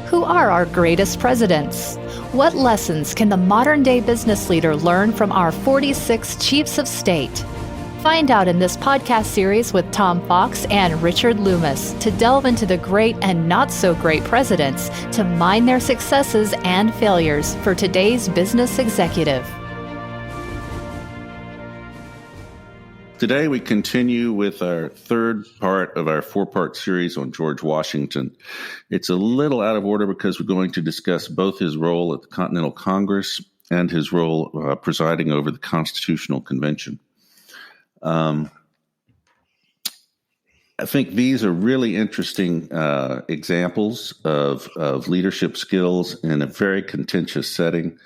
Who are our greatest presidents? What lessons can the modern-day business leader learn from our 46 chiefs of state? Find out in this podcast series with Tom Fox and Richard Lummis to delve into the great and not-so-great presidents to mine their successes and failures for today's business executive. Today, we continue with our third part of our four-part series on George Washington. It's a little out of order because we're going to discuss both his role at the Continental Congress and his role presiding over the Constitutional Convention. I think these are really interesting examples of leadership skills in a very contentious setting.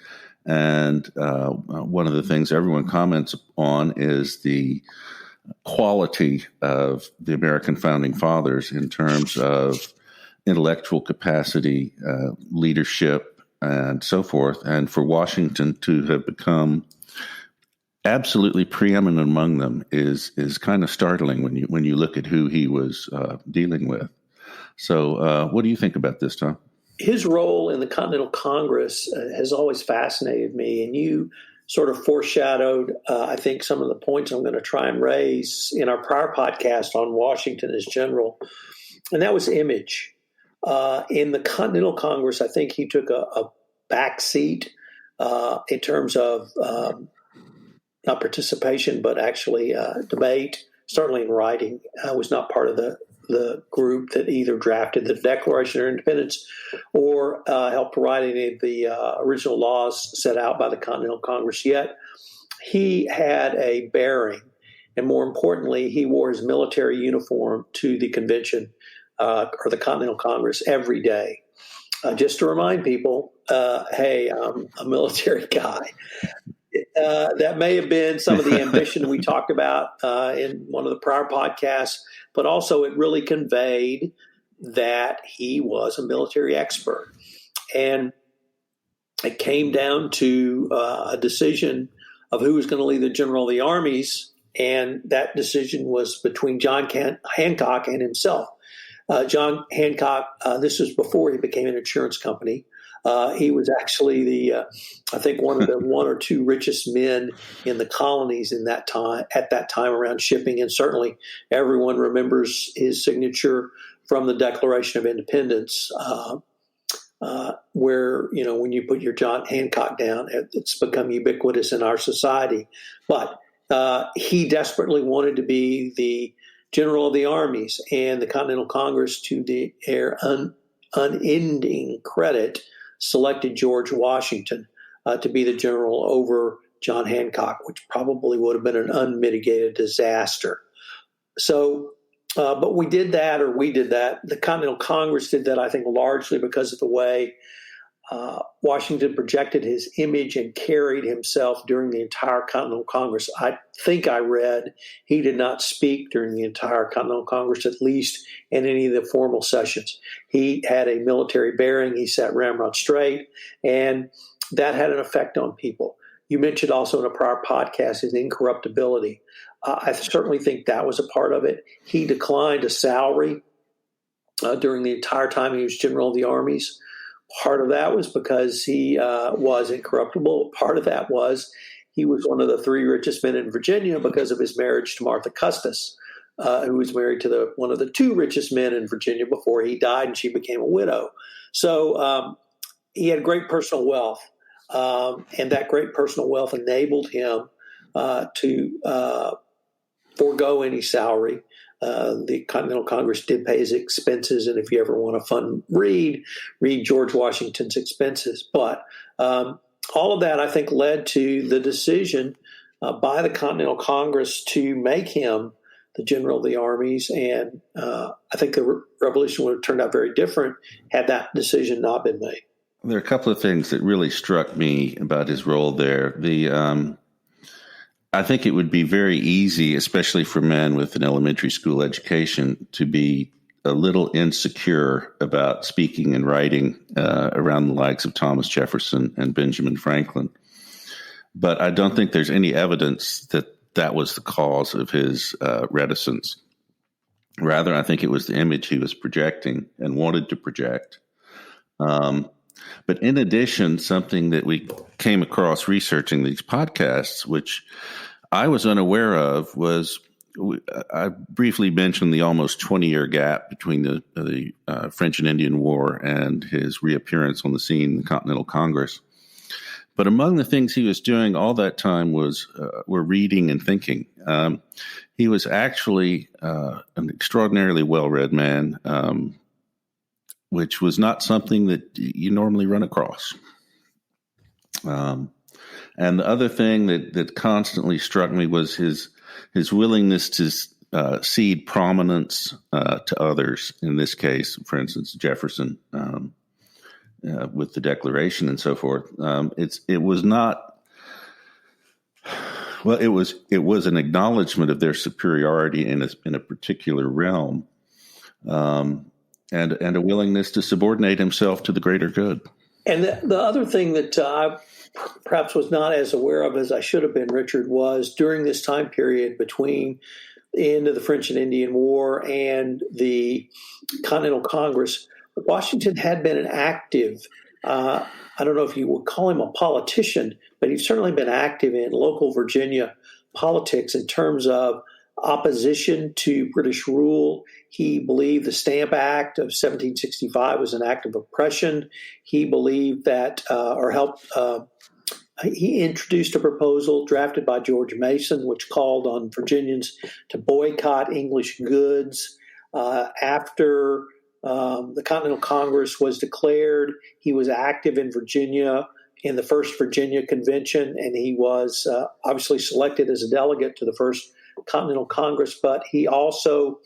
And one of the things everyone comments on is the quality of the American founding fathers in terms of intellectual capacity, leadership, and so forth. And for Washington to have become absolutely preeminent among them is kind of startling when you look at who he was dealing with. So what do you think about this, Tom? His role in the Continental Congress has always fascinated me, and you sort of foreshadowed, I think, some of the points I'm going to try and raise in our prior podcast on Washington as general, and that was image. In the Continental Congress, I think he took a back seat in terms of not participation, but actually debate, certainly in writing. I was not part of the group that either drafted the Declaration of Independence or helped write any of the original laws set out by the Continental Congress. Yet he had a bearing, and more importantly, he wore his military uniform to the convention or the Continental Congress every day. Just to remind people, hey, I'm a military guy. That may have been some of the ambition we talked about in one of the prior podcasts, but also it really conveyed that he was a military expert. And it came down to a decision of who was going to lead the general of the armies, and that decision was between John Hancock and himself. John Hancock, this was before he became an insurance company. He was actually I think one of the one or two richest men in the colonies at that time around shipping. And certainly everyone remembers his signature from the Declaration of Independence, where, when you put your John Hancock down, it's become ubiquitous in our society. But he desperately wanted to be the general of the armies, and the Continental Congress, to their unending credit, selected George Washington to be the general over John Hancock, which probably would have been an unmitigated disaster. So, but we did that. The Continental Congress did that, I think, largely because of the way Washington projected his image and carried himself during the entire Continental Congress. I think I read he did not speak during the entire Continental Congress, at least in any of the formal sessions. He had a military bearing. He sat ramrod straight, and that had an effect on people. You mentioned also in a prior podcast his incorruptibility. I certainly think that was a part of it. He declined a salary during the entire time he was general of the armies. Part of that was because he was incorruptible. Part of that was he was one of the three richest men in Virginia because of his marriage to Martha Custis, who was married to one of the two richest men in Virginia before he died, and she became a widow. So he had great personal wealth, and that great personal wealth enabled him to forego any salary. The Continental Congress did pay his expenses, and if you ever want a fun read George Washington's expenses. But all of that, I think, led to the decision by the Continental Congress to make him the general of the armies, and I think the revolution would have turned out very different had that decision not been made. There are a couple of things that really struck me about his role there. I think it would be very easy, especially for men with an elementary school education, to be a little insecure about speaking and writing around the likes of Thomas Jefferson and Benjamin Franklin. But I don't think there's any evidence that that was the cause of his reticence. Rather, I think it was the image he was projecting and wanted to project. But in addition, something that we came across researching these podcasts, which I was unaware of, was I briefly mentioned the almost 20-year gap between the French and Indian War and his reappearance on the scene in the Continental Congress. But among the things he was doing all that time were reading and thinking. He was actually an extraordinarily well-read man, which was not something that you normally run across. And the other thing that constantly struck me was his willingness to cede prominence to others. In this case, for instance, Jefferson, with the Declaration and so forth. It was an acknowledgement of their superiority in a particular realm, and a willingness to subordinate himself to the greater good. And the other thing that I perhaps was not as aware of as I should have been, Richard, was during this time period between the end of the French and Indian War and the Continental Congress, Washington had been an active, I don't know if you would call him a politician, but he's certainly been active in local Virginia politics in terms of opposition to British rule. He believed the Stamp Act of 1765 was an act of oppression. He believed that, he introduced a proposal drafted by George Mason, which called on Virginians to boycott English goods. After the Continental Congress was declared, he was active in Virginia in the First Virginia Convention, and he was obviously selected as a delegate to the First Continental Congress, but he also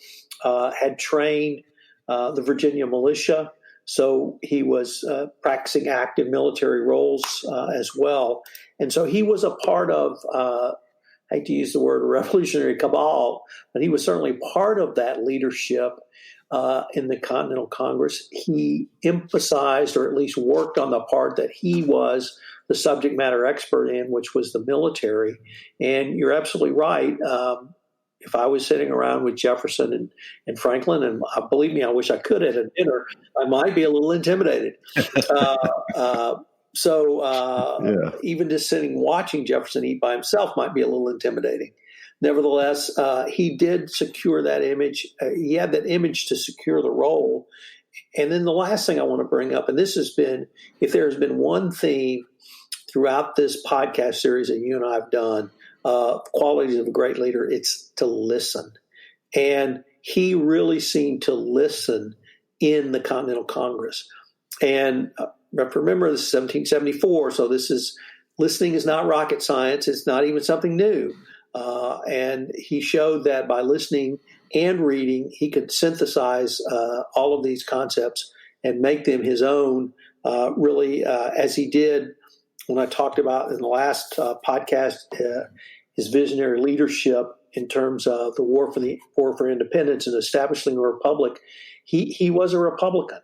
had trained the Virginia militia, so he was practicing active military roles as well. And so he was a part of, I hate to use the word revolutionary cabal, but he was certainly part of that leadership in the Continental Congress. He emphasized, or at least worked on the part that he was the subject matter expert in, which was the military. And you're absolutely right. If I was sitting around with Jefferson and Franklin, and believe me, I wish I could at a dinner, I might be a little intimidated. Even just sitting watching Jefferson eat by himself might be a little intimidating. Nevertheless, he did secure that image. He had that image to secure the role. And then the last thing I want to bring up, and this has been, if there has been one theme throughout this podcast series that you and I have done, qualities of a great leader, it's to listen. And he really seemed to listen in the Continental Congress. And remember, this is 1774, so listening is not rocket science. It's not even something new. And he showed that by listening and reading, he could synthesize all of these concepts and make them his own, as he did when I talked about in the last podcast, his visionary leadership in terms of the war for independence and establishing a republic. He was a Republican,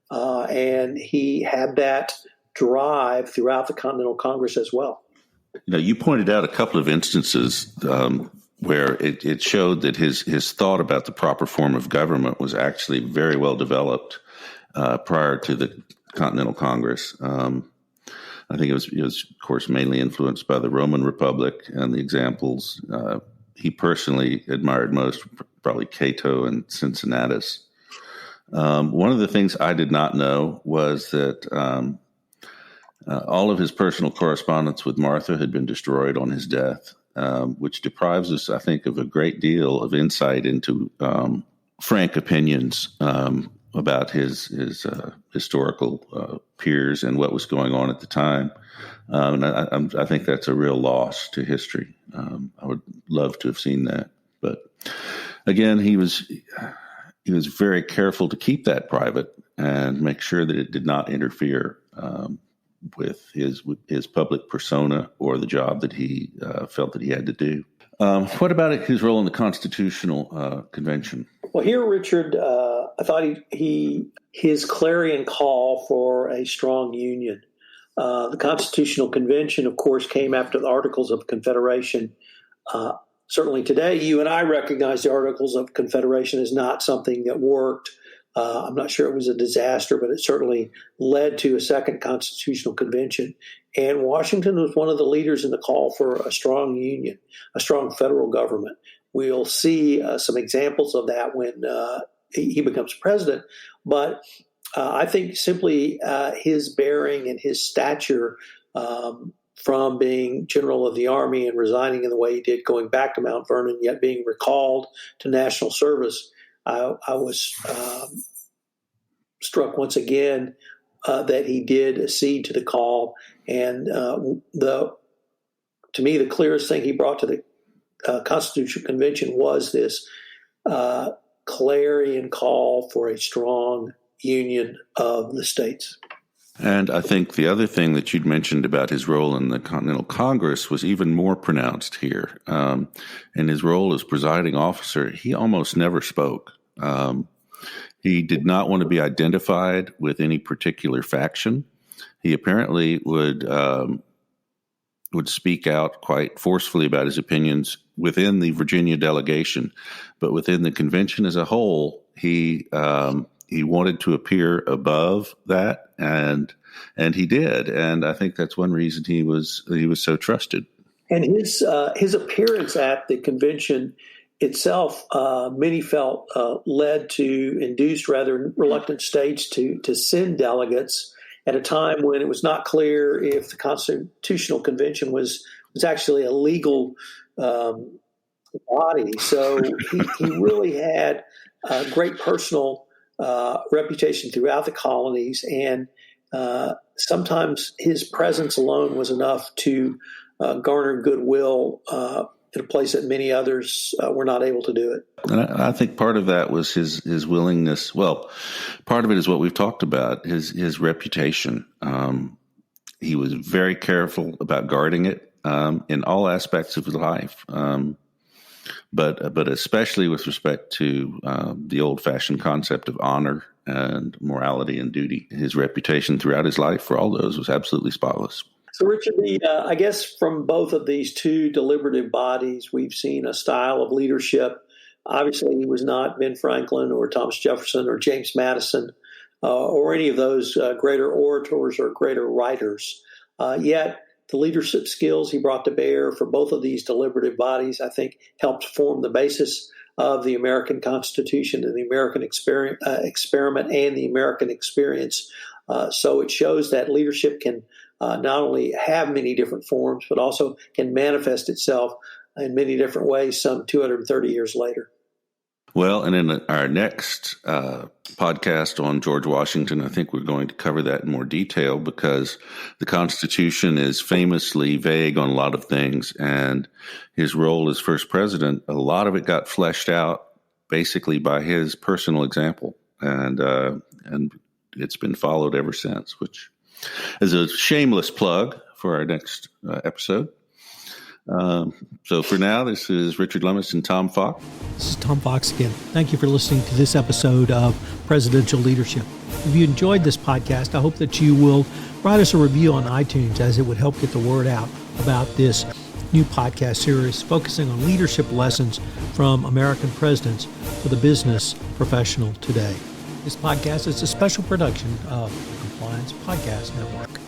and he had that drive throughout the Continental Congress as well. You pointed out a couple of instances where it showed that his thought about the proper form of government was actually very well developed prior to the Continental Congress. I think it was, of course, mainly influenced by the Roman Republic and the examples he personally admired most, probably Cato and Cincinnatus. One of the things I did not know was that all of his personal correspondence with Martha had been destroyed on his death, which deprives us, I think, of a great deal of insight into frank opinions about his historical peers and what was going on at the time. And I think that's a real loss to history. I would love to have seen that. But again, he was very careful to keep that private and make sure that it did not interfere with his public persona or the job that he felt that he had to do. What about his role in the Constitutional Convention? Well, here, Richard, I thought his clarion call for a strong union. The Constitutional Convention, of course, came after the Articles of Confederation. Certainly today, you and I recognize the Articles of Confederation as not something that worked. I'm not sure it was a disaster, but it certainly led to a second constitutional convention. And Washington was one of the leaders in the call for a strong union, a strong federal government. We'll see some examples of that when he becomes president. But I think simply his bearing and his stature from being general of the Army and resigning in the way he did, going back to Mount Vernon, yet being recalled to national service, I was struck once again that he did accede to the call. And to me, the clearest thing he brought to the Constitutional Convention was this clarion call for a strong union of the states. And I think the other thing that you'd mentioned about his role in the Continental Congress was even more pronounced here. In his role as presiding officer, he almost never spoke. He did not want to be identified with any particular faction. He apparently would speak out quite forcefully about his opinions within the Virginia delegation, but within the convention as a whole, he wanted to appear above that, and he did. And I think that's one reason he was so trusted. And his appearance at the convention itself, many felt induced rather reluctant states to send delegates at a time when it was not clear if the Constitutional Convention was actually a legal body. So he really had a great personal reputation throughout the colonies, and sometimes his presence alone was enough to garner goodwill in a place that many others were not able to do it. And I think part of that was his willingness. Well, part of it is what we've talked about, his reputation. He was very careful about guarding it in all aspects of his life, but especially with respect to the old-fashioned concept of honor and morality and duty. His reputation throughout his life for all those was absolutely spotless. So, Richard, I guess from both of these two deliberative bodies, we've seen a style of leadership. Obviously, he was not Ben Franklin or Thomas Jefferson or James Madison or any of those greater orators or greater writers. Yet, the leadership skills he brought to bear for both of these deliberative bodies, I think, helped form the basis of the American Constitution and the American experiment and the American experience. So it shows that leadership can not only have many different forms, but also can manifest itself in many different ways some 230 years later. Well, and in our next podcast on George Washington, I think we're going to cover that in more detail, because the Constitution is famously vague on a lot of things, and his role as first president, a lot of it got fleshed out basically by his personal example, and it's been followed ever since, which is a shameless plug for our next episode. So for now, this is Richard Lummis and Tom Fox. This is Tom Fox again. Thank you for listening to this episode of Presidential Leadership. If you enjoyed this podcast, I hope that you will write us a review on iTunes, as it would help get the word out about this new podcast series focusing on leadership lessons from American presidents for the business professional today. This podcast is a special production of the Compliance Podcast Network.